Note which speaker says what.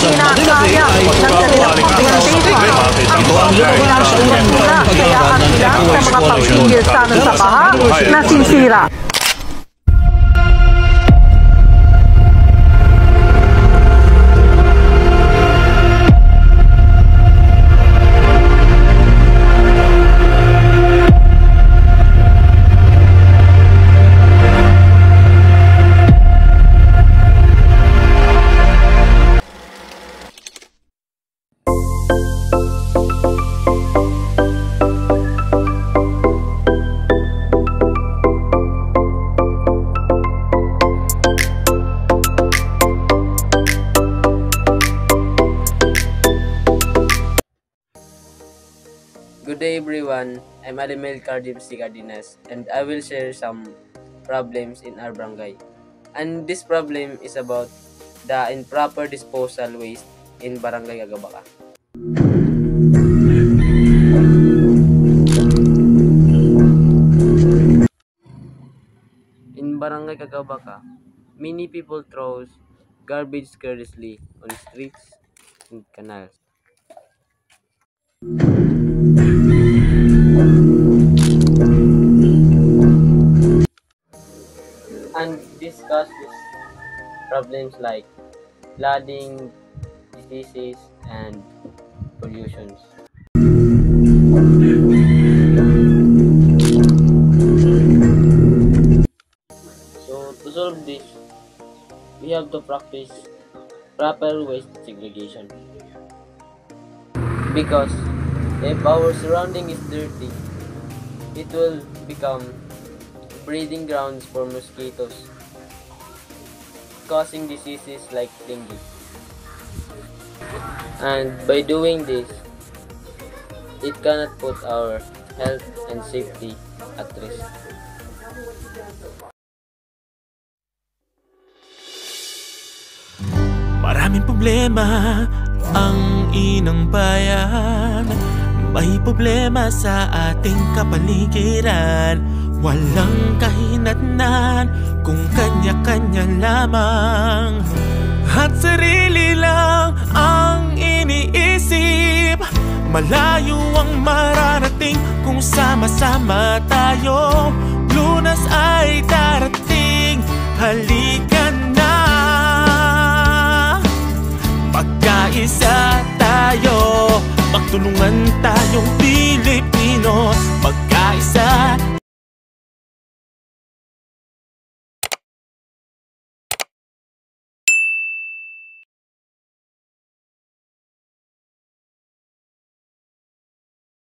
Speaker 1: kinakaya ng kanilang presentation ang pagkakasya sa mula kaya ang ilang sa mga pagpigil sana sa baha na sinsira.
Speaker 2: Good day everyone, I'm Alimel Cardimsi Cardenas and I will share some problems in our barangay. And this problem is about the improper disposal waste in Barangay Cagabaca. In Barangay Cagabaca, many people throw garbage carelessly on streets and canals. And this causes problems like flooding, diseases, and pollutions. So to solve this, we have to practice proper waste segregation. Because if our surrounding is dirty, it will become breeding grounds for mosquitoes, causing diseases like dengue. And by doing this, it cannot put our health and safety at risk.
Speaker 3: Maraming problema ang inang bayan. May problema sa ating kapaligiran. Walang kahinatnan kung kanya-kanya lamang at sarili lang ang iniisip. Malayo ang mararating kung sama-sama tayo. Lunas ay darating, halika na. Magkaisa tayo, magtulungan tayong Pilipino. Magkaisa